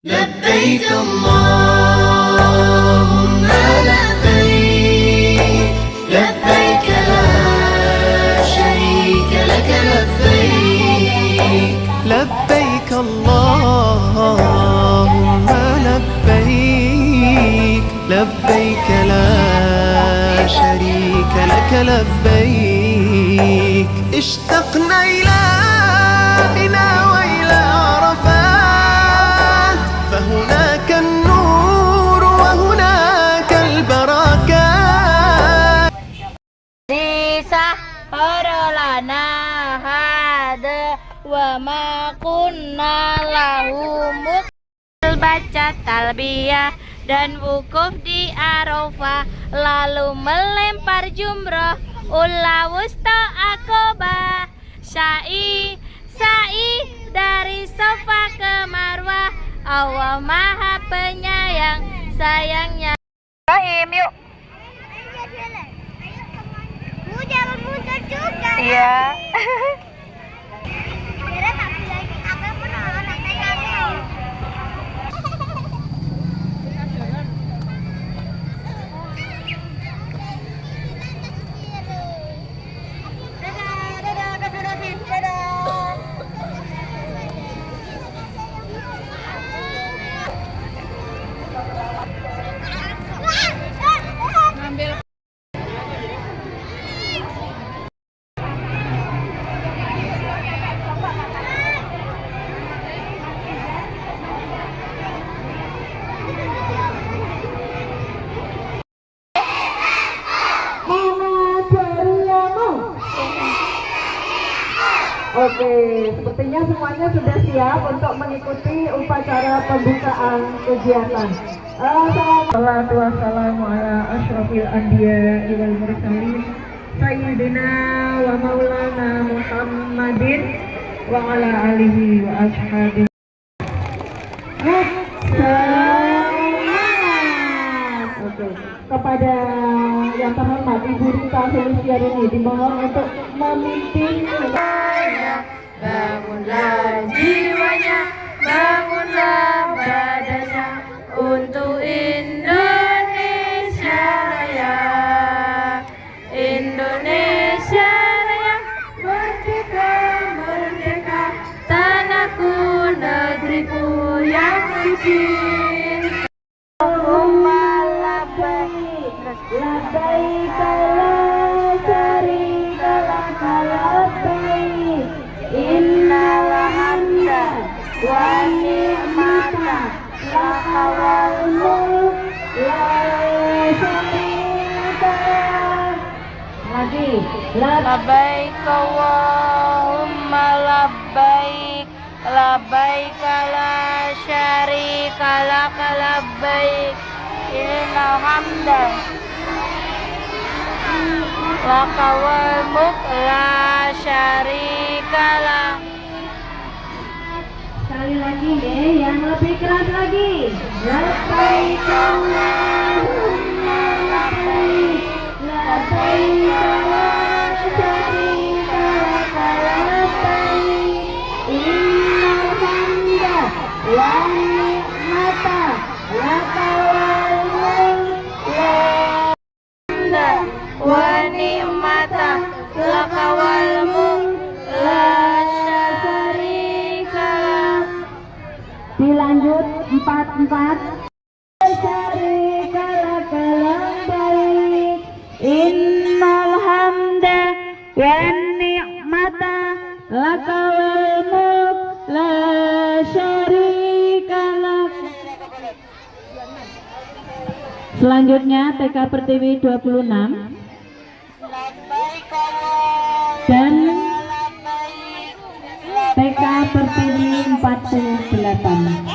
لبيك اللهم لبيك لبيك لا شريك لك لبيك لبيك اللهم لبيك لبيك لا شريك لك لبيك اشتقنا إلى منى وإلى عرفات فهناك النور وهناك البركات سحر لنا هذا وما كنا له مقرinin. Baca talbiyah dan wukuf di Arafah, lalu melempar jumroh, ula wusta akobah, sa'i dari Safa ke Marwah. Allah Maha Penyayang, sayangnya. Ibrahim, yuk. Jangan muncul juga. Iya. Kira tak bilang apa pun orang tanya. Oke, sepertinya semuanya sudah siap untuk mengikuti upacara pembukaan kegiatan. Assalatu wassalamu ala asyrafil anbiya wal mursalin sayyidina wa maulana Muhammadin wa ala alihi wa ashabihi. Oke, kepada yang terhormat Ibu Rita Felisyarini dimohon untuk memimpin. Bangunlah jiwanya, bangunlah badannya untuk Indonesia Raya. Indonesia Raya, merdeka, merdeka, tanahku, negeriku yang suci. Allahumma labbaik, Labbaik la syarika lak labbaik innal hamda wan ni'mata laka wal mulk la syarika lak. Lagi labbaik Allahumma labbaik, labbaik la syarika lak labbaik innal hamda laka wal mulk la syarika lak. sekali lagi deh, yang lebih keras lagi. Labbaik Allahumma labbaik, labbaik la syarika lak labbaik innal hamda wan ni'mata laka wal mulk la Wa ni'mata laka wal mulk la syarika lak. Dilanjut 4-4. Syarika laka labbaik innal hamda wan ni'mata laka wal mulk la syarika lak. Selanjutnya TK Pertiwi 26 dan TK Pertiwi 48.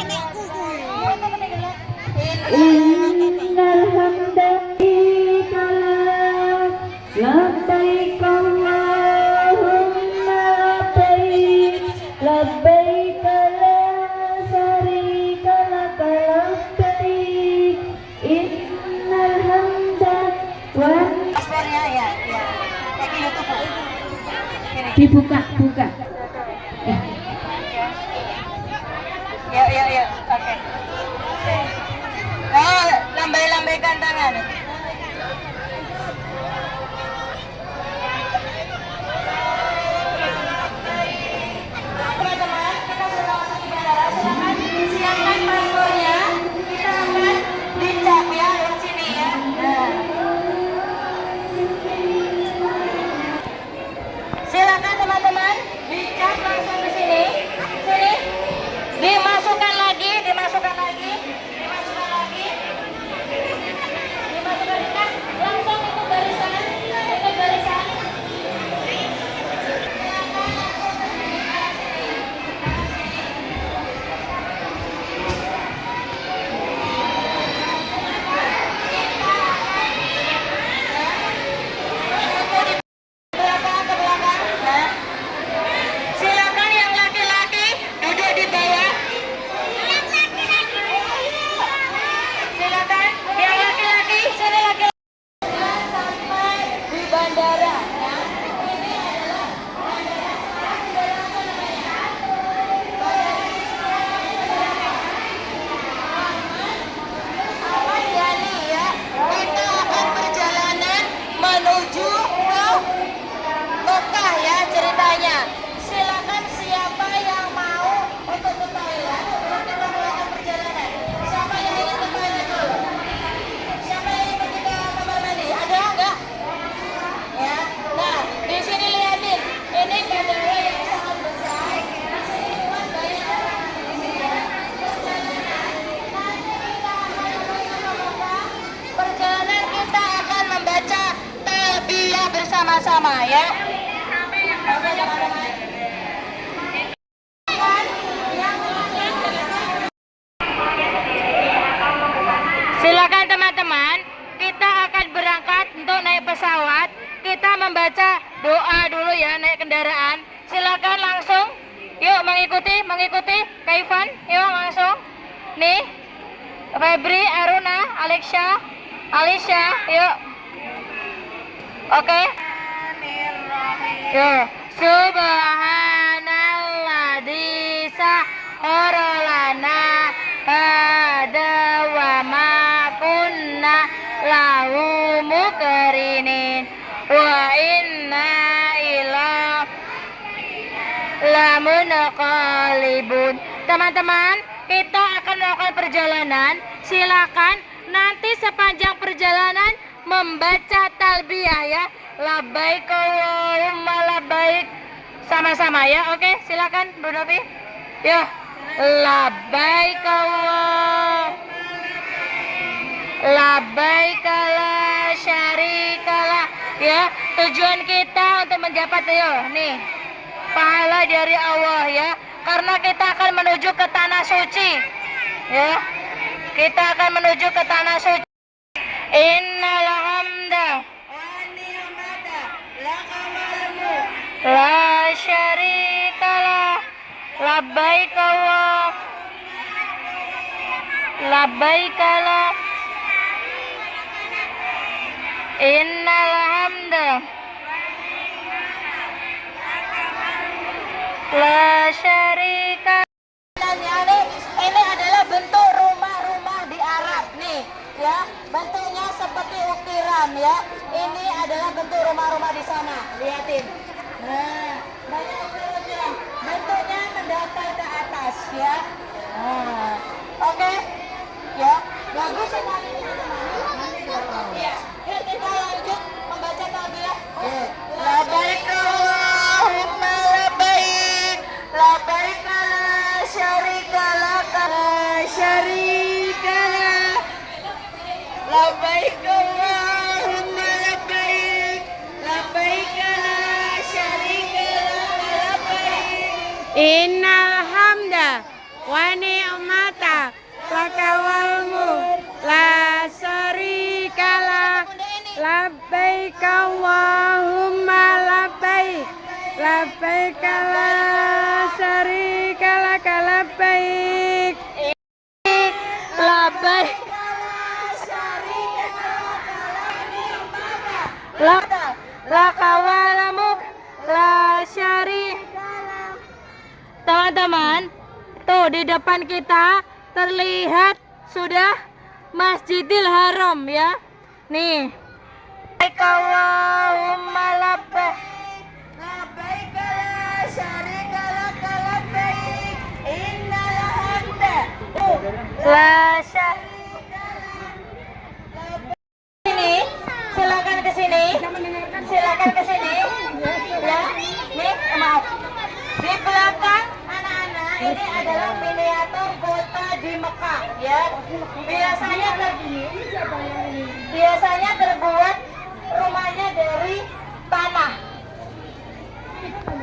Innal hamda lak labbaik Allahumma labbaik, labbaik la syarika lak labbaik innal hamda wan. Dibuka. Ya, oke. sama-sama ya. Silakan teman-teman, kita akan berangkat untuk naik pesawat. Kita membaca doa dulu ya, naik kendaraan. Silakan langsung, yuk mengikuti Kaifan, yuk langsung. Nih, Febri, Aruna, Alisha, yuk. Oke. Yuk. Subhanalladzi sahhara lana hada wa ma kunna lahu muqrinin wa inna ila lamunqalibun. Teman-teman, kita akan melakukan perjalanan. Silakan nanti sepanjang perjalanan membaca talbiyah ya. Labbaik Allahumma labbaik. Sama-sama ya. Oke, silakan Bu Novi. Ya. Labbaik Allah. Labbaik la syarikalah. Ya, tujuan kita untuk mendapat nih pahala dari Allah ya. Karena kita akan menuju ke tanah suci. Ya. Kita akan menuju ke tanah suci. Innal hamda wa ni'mata laka wal mulk la syarikalah. Labbaik Allah. Labbaik la. Innal hamda la syarika. Ini adalah bentuk rumah-rumah di Arab nih ya, bentuknya seperti ukiran ya. Ini adalah bentuk rumah-rumah di sana, lihatin. Nah, banyak ukiran, bentuknya mendatar ke atas ya. Nah, oke ya, bagus sekali teman-teman. Ya, yuk kita lanjut membaca talbiyah. Labbaik Allahumma labbaik, labbaik la syarika laka la syarika lak. Labbaik Allahumma labbaik, labbaik la syarika laka labbaik. Innal hamda wa ni'mata laka wal mulk la syarika lak. Labbaik Allahumma labbaik, labbaik la syarika laka labbaik. Labbaik laka wal mulk la syarika lak. Teman-teman, tuh di depan kita terlihat sudah Masjidil Haram ya. Nih. Allahumma labbaik, labbaik la syarika laka labbaik, innal hamda la syarika lak. Sini, silakan ke sini. Silakan ke sini. Ya. Nih, maaf. Di belakang anak-anak ini adalah miniatur kota di Mekah ya. Biasanya terbuat rumahnya dari tanah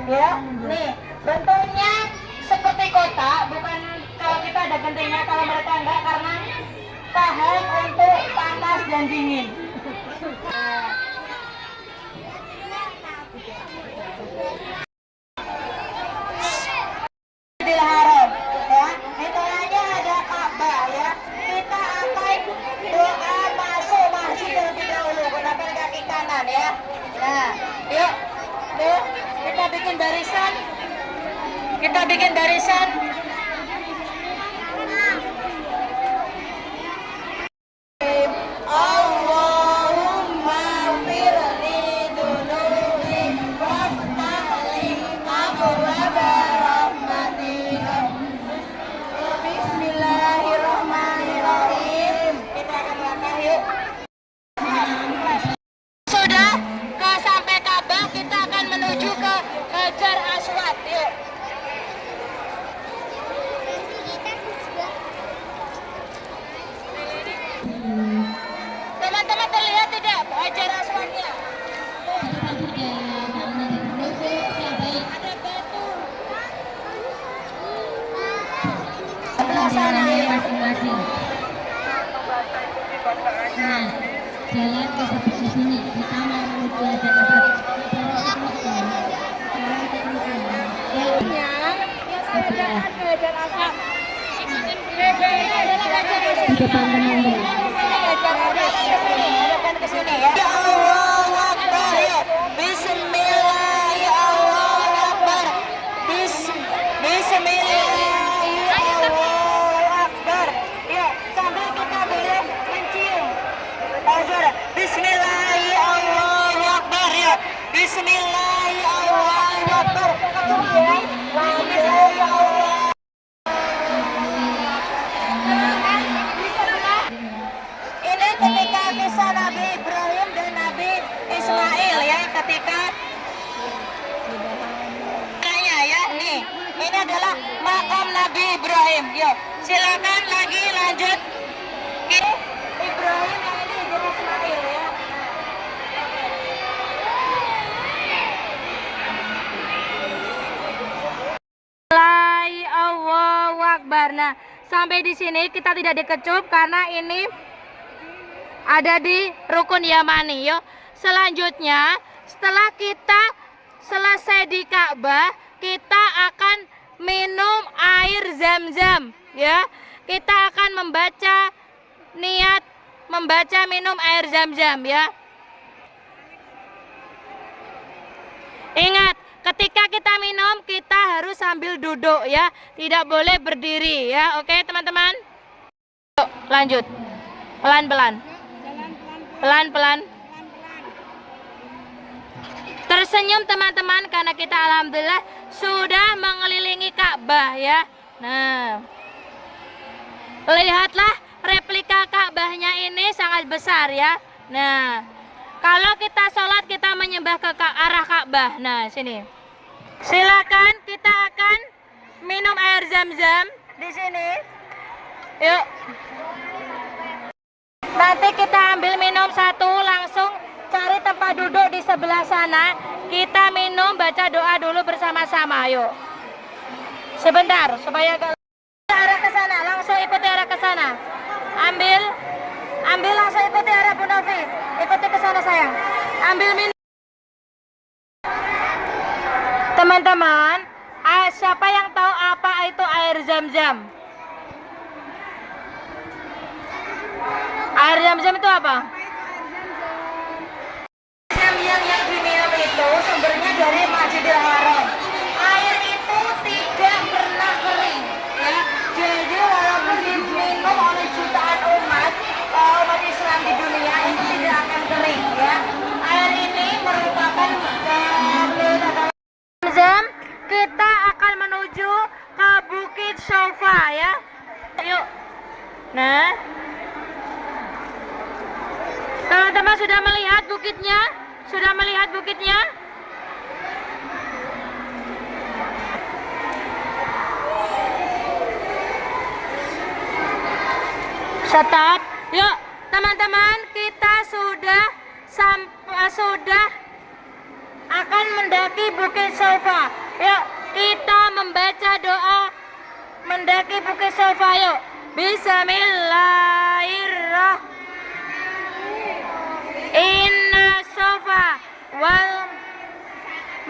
ya. Nih bentuknya seperti kota, bukan kalau kita ada gentengnya, kalau mereka enggak, karena tahan untuk panas dan dingin. Masjidil Haram ya, itu aja ada Ka'bah ya. Kita akan doa masuk masjid terlebih dahulu gunakan kaki kanan ya. Nah, yuk kita bikin barisan. Allahumma firli dunubi waftahli abwaaba rahmatika. Bismillahirrahmanirrahim. Kita akan langkah yuk. Sudah sampai Ka'bah, kita akan menuju ke Hajar Aswad yuk. Teman-teman terlihat tidak Hajar Aswadnya? jalan ke sebelah sini. Kita mau menuju aja apa? Di depan teman-teman. Ya Allahu Akbar ya. Bismillah ya Allahu Akbar. Bismillah ya Allahu Akbar. Ya, sambil kita boleh mencium. Azhar. Bismillah ya Allahu Akbar ya. Bismillah ya Allahu Akbar. Kemudian Bismillah ya Allah. Ini ketika kisah Nabi Ibrahim dan Nabi Ismail ya, ketika ya nih, ini adalah makam Nabi Ibrahim. Yuk, silakan lagi lanjut. Ini Ibrahim yang ini jadi Ismail ya. Allahu Akbar. Nah, sampai di sini kita tidak dikecup karena ini ada di rukun Yamani. Yuk, selanjutnya setelah kita selesai di Ka'bah, kita akan minum air Zam-Zam ya. Kita akan membaca niat membaca minum air Zam-Zam ya. Ingat, ketika kita minum kita harus sambil duduk ya, tidak boleh berdiri ya. Oke teman-teman, yuk lanjut, pelan-pelan, pelan-pelan. Tersenyum teman-teman karena kita alhamdulillah sudah mengelilingi Ka'bah ya. Nah, lihatlah replika Ka'bahnya ini sangat besar ya. Nah, kalau kita sholat kita menyembah ke arah Ka'bah. Nah, sini. Silakan, kita akan minum air Zam-Zam di sini. Yuk. Nanti kita ambil minum satu, langsung cari tempat duduk di sebelah sana. Kita minum, baca doa dulu bersama-sama. Yuk. Sebentar supaya agak arah ke sana, langsung ikuti arah ke sana. Ambil langsung ikuti arah Bu Novi. Ikuti ke sana sayang. Ambil minum. Teman-teman, siapa yang tahu apa itu air Zam-Zam? Air Zam-Zam itu apa? Yang diminum itu sumbernya dari Masjidil Haram. Air itu tidak pernah kering ya. Jadi walaupun diminum oleh jutaan umat Islam di dunia, itu tidak akan kering ya. Air ini merupakan Zam. Kita akan menuju ke Bukit Sofa ya. Yuk. Nah, teman-teman sudah melihat bukitnya? Sudah melihat bukitnya? Stop. Yuk, teman-teman, kita sudah akan mendaki Bukit Sofa. Yuk, kita membaca doa mendaki Bukit Sofa. Yuk. Bismillahirrahmanirrahim. Inna sofa wal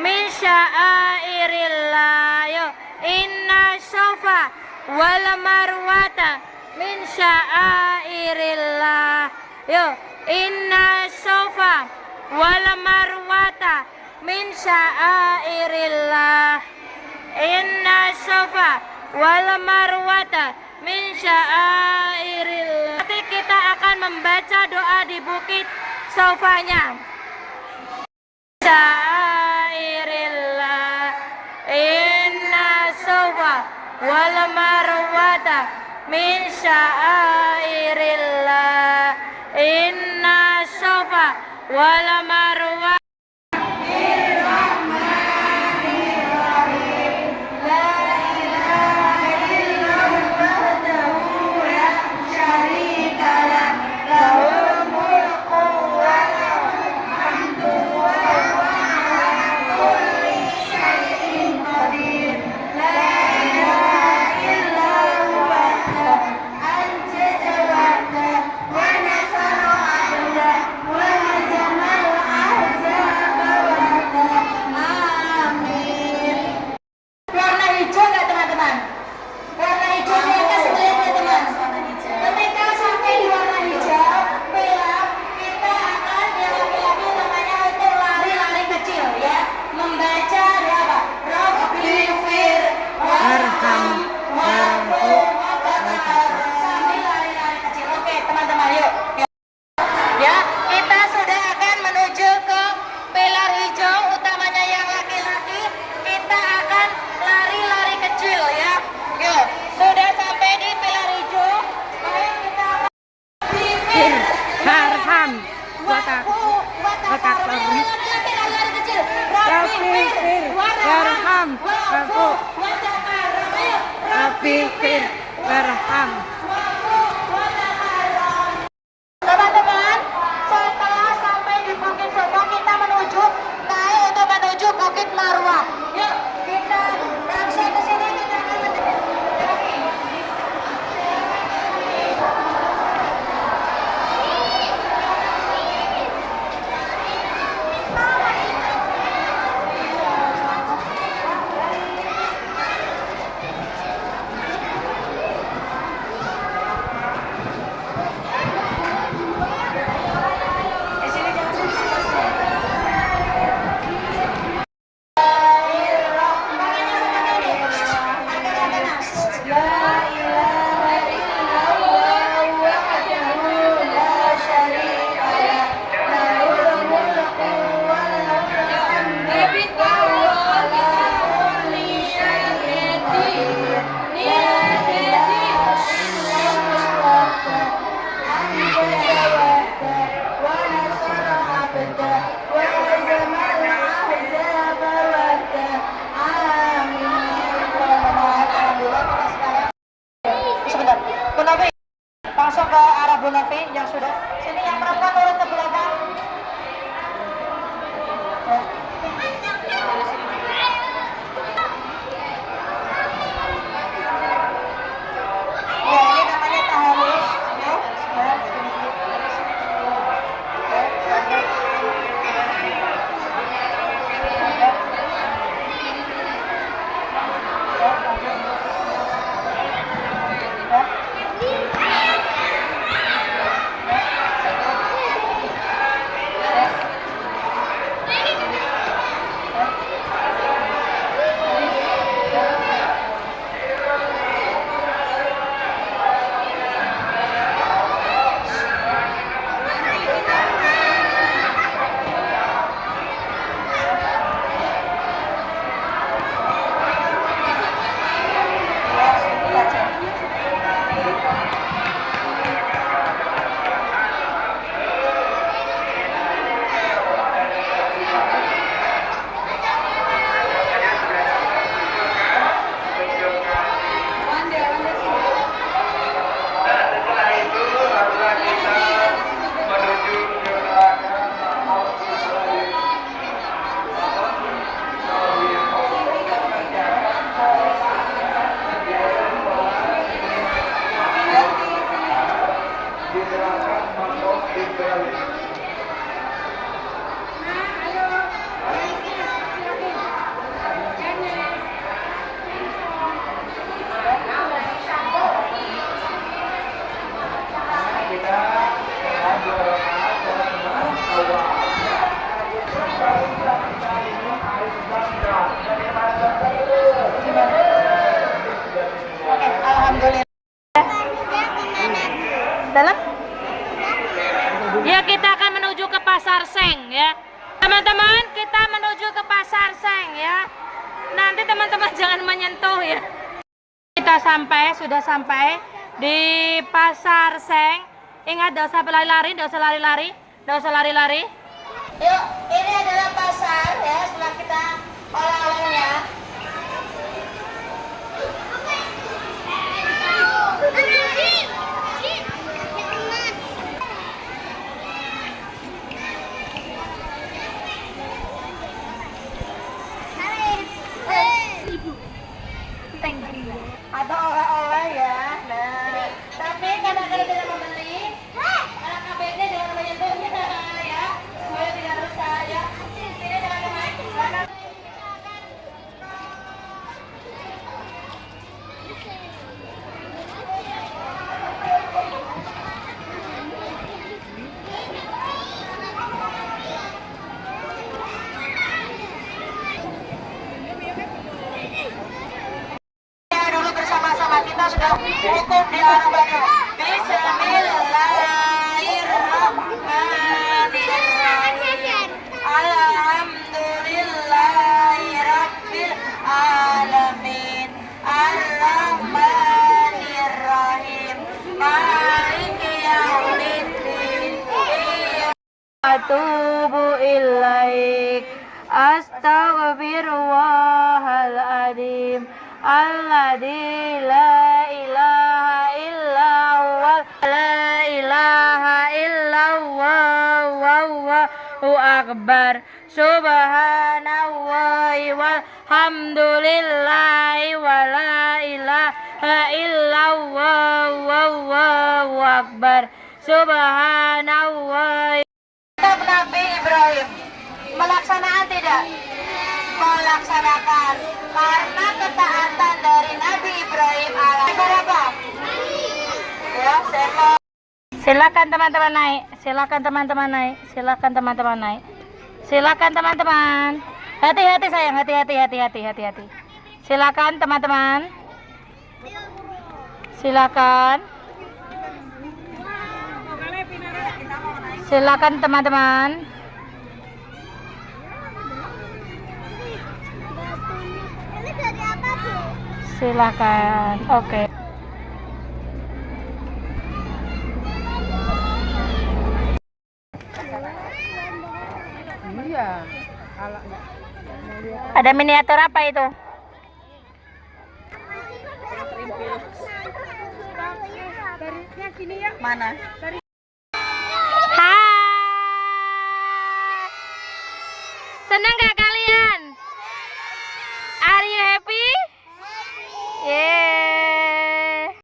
min sya'airillah. Yo, inna sofa wal marwata min sya'airillah. Yo, inna sofa wal marwata min sya'airillah. Inna sofa wal marwata min sya'airillah. Nanti kita akan membaca doa di Bukit Sofanya. Syairillah. Inna sofa wal marwata min syairillah. Inna sofa wal marwata fikir warham watakarrum Rabbi fir warham Rabbi fir warham. Teman-teman, setelah sampai di Bukit Sombong kita menuju naik untuk menuju Bukit Marwah. Yuk, kita langsung ke sini kita akan langsung ke arah Bonafi yang sudah sini yang perempuan turun ke belakang. Ya, ini namanya tahalus. Oke, alhamdulillah. Dalam? Ya, kita akan menuju ke Pasar Seng ya. Teman-teman, kita menuju ke Pasar Seng ya. Nanti teman-teman jangan menyentuh ya. Kita sudah sampai di Pasar Seng. Ingat, tidak usah lari-lari, tidak usah lari-lari, tidak usah lari-lari. Yuk, ini adalah pasar ya, setelah kita oleh-olehnya. Ada oleh-oleh ya. Nah, tapi kadang-kadang tidak membeli. Anak KBD jangan menyentuhnya ya, supaya tidak rusak ya. Sini teman-teman. Dulu bersama-sama kita sudah hukum di Arabanya. Bismillahirrahmanirrahim. Alhamdulillahirabbil alamin. Ar-Rahmanirrahim. Maliki yaumiddin. atubu ilaik. Astaghfirullahaladzim alladzi la ilaha illa huwal la ilaha illallah wallahu akbar. Subhanallahi walhamdulillahi wala ilaha illallah wallahu akbar. Subhanallah. Kitab Nabi Ibrahim melaksanakan tidak? Melaksanakan, karena ketaatan dari Nabi Ibrahim berapa? Ya, saya mau. Silakan teman-teman naik. Silakan teman-teman naik. Silakan teman-teman naik. Silakan teman-teman. Hati-hati sayang, hati-hati. Silakan teman-teman. Silakan. Silakan teman-teman. Silakan. Oke. Ada miniatur apa itu? Mana? Hai. Senang gak kalian? Are you happy? Yeah.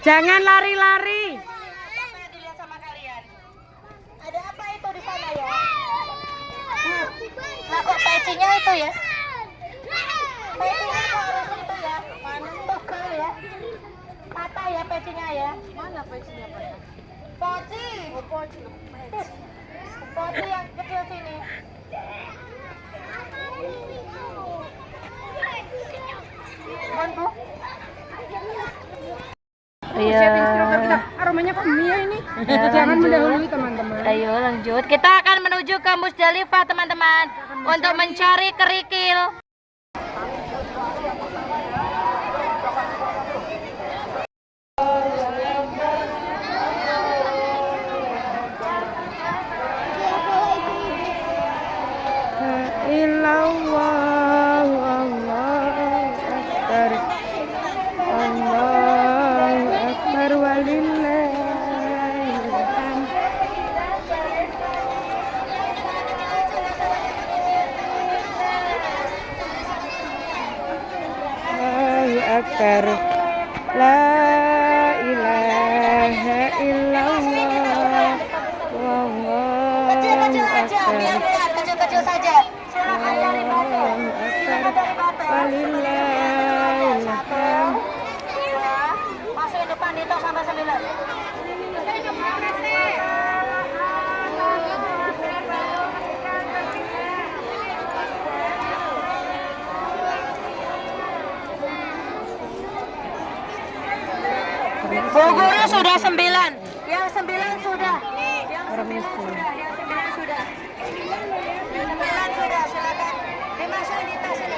Jangan lari-lari. Apa yang dilihat sama kalian? Ada apa itu di sana ya? Nah, kok pecinya itu ya? Pecinya kok harus itu ya? Togel ya? Patah ya pecinya ya? Mana pecinya patah? Poci. Oh, poci. Poci yang kecil sini. Bantu. Iya. Aromanya kok mie ini? Ya, Jangan lanjut. mendahului teman-teman. Ayo lanjut. Kita akan menuju ke Musdalifah teman-teman untuk mencari kerikil. Akbar, la ilaha illallah, wallahu Kecil-kecil aja, akbar, biar lihat kecil-kecil saja. Silakan dari batu. Dari batu. walillahil hamd. Ya, masukin depan itu sampai 9. Bu Guru sudah 9. Yang 9 sudah. Yang 9 sudah. Yang 9 sudah. Yang 9 sudah. Silakan dimasukin di tas ini.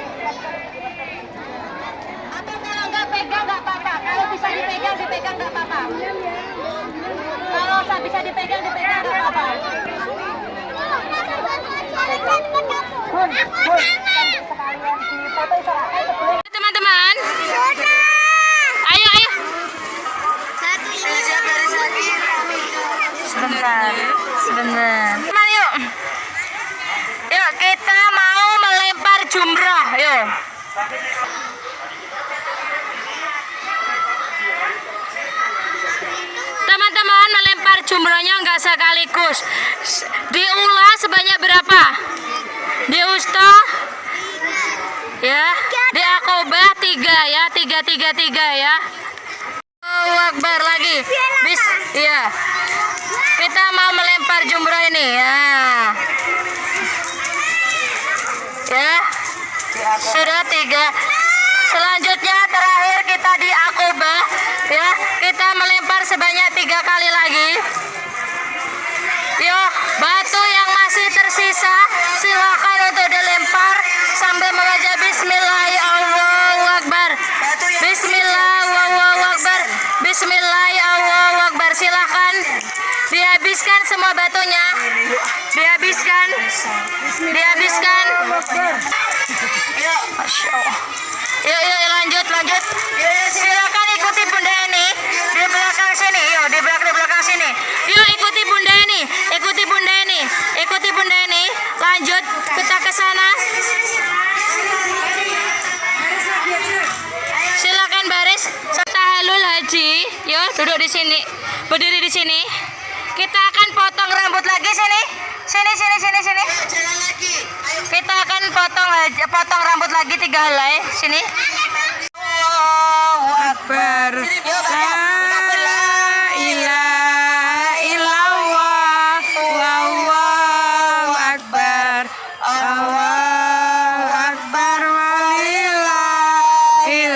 Atau kalau nggak pegang nggak apa-apa. Kalau bisa dipegang nggak apa-apa. Kalau bisa dipegang nggak apa-apa. Bun, sekalian di foto sebelum. Teman-teman. Ayo. Sebentar. Teman yuk. Yuk kita mau melempar jumrah. Yuk. Teman-teman melempar jumrahnya nggak sekaligus. Diulah sebanyak berapa? Di Usta ya. Di Akobah 3 ya. 3 ya. Allahu Akbar lagi. Iya. Kita mau melempar jumrah ini ya. Ya. Sudah 3. Selanjutnya terakhir kita di Akobah ya. Kita melempar sebanyak 3 kali lagi. Yo, batu yang masih tersisa silakan untuk dilempar sambil membaca bismillah Allahu Akbar. Bismillah Allahu Akbar. Bismillah Allahu semua batunya. Dihabiskan. Dihabiskan. Masya Allah. Yuk, lanjut. Silakan ikuti Bunda Eni di belakang sini. Yuk, di belakang sini. Yuk, ikuti Bunda Eni. Ikuti Bunda Eni. Lanjut, kita ke sana. Silakan baris. Tahalul haji. Yuk, duduk di sini. Berdiri di sini. Kita akan potong rambut lagi sini. Sini. Kita akan potong rambut lagi 3 helai. Sini. Allahu Akbar. La ilaha illallah. Wallahu Akbar. Allahu Akbar walillahil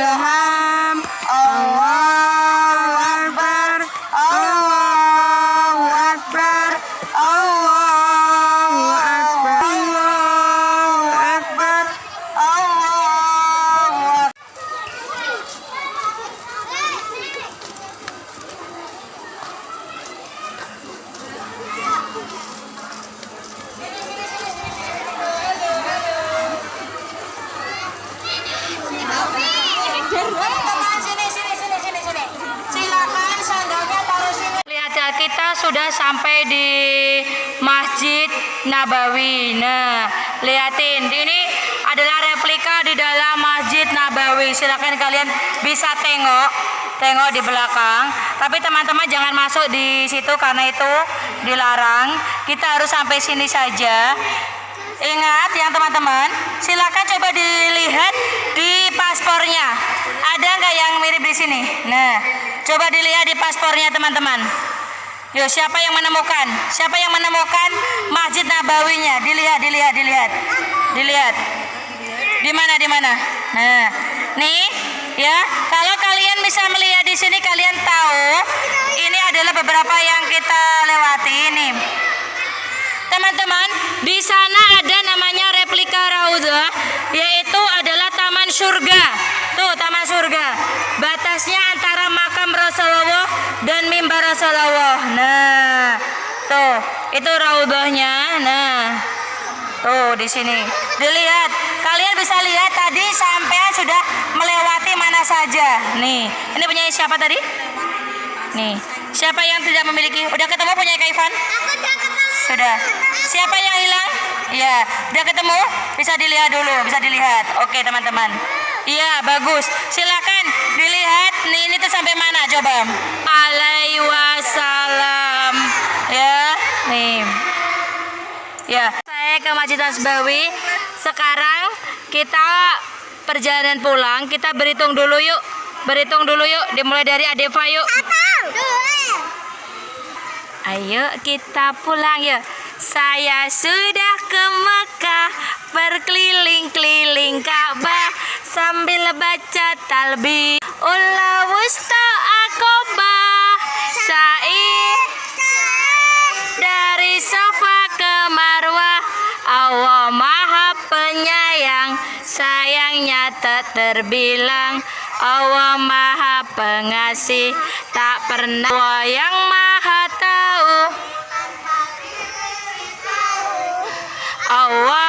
hamd. Allahu Akbar. Allahu Akbar. Allahu Akbar. Allahu Akbar. Allahu Akbar. Teman-teman sini. Silakan sandalnya taruh sini. Lihat ya, kita sudah sampai di Masjid Nabawi. Nah, lihatin, ini adalah replika di dalam Masjid Nabawi. Silakan kalian bisa tengok di belakang. Tapi teman-teman jangan masuk di situ karena itu dilarang. Kita harus sampai sini saja. Ingat yang teman-teman, silakan coba dilihat di paspornya. Ada nggak yang mirip di sini? Nah, coba dilihat di paspornya teman-teman. Yo, siapa yang menemukan? Masjid Nabawinya? Dilihat. Di mana? Nah, nih ya. Kalau kalian bisa melihat di sini, kalian tahu ini adalah beberapa yang kita lewati ini. Teman-teman, di sana ada namanya replika Raudhah, yaitu adalah Taman Surga. Tuh, Taman Surga. Batasnya antara makam Rasulullah dan mimbar Rasulullah. Nah, tuh, itu Raudhahnya. Nah, tuh di sini. Dilihat. Kalian bisa lihat tadi sampai sudah melewati mana saja. Nih, ini punya siapa tadi? Nih, siapa yang tidak memiliki? Udah ketemu punya Kak Ivan? Sudah. Siapa yang hilang? Iya, udah ketemu? Bisa dilihat dulu, Oke, teman-teman. Iya, bagus. Silakan dilihat. Nih, ini tuh sampai mana coba? Alaihi wasallam. Ya, nih. Ya, saya ke Masjid Nabawi. Sekarang kita perjalanan pulang. Kita berhitung dulu yuk. Dimulai dari Adeva yuk. Ayo kita pulang yuk. Saya sudah ke Mekah, berkeliling-keliling Ka'bah sambil baca talbih. Ula wusta akobah, sa'i dari Safa ke Marwah. Allah Maha Penyayang, sayangnya tak terbilang. Allah Maha Pengasih, tak pernah. Allah yang Maha Tahu. Allah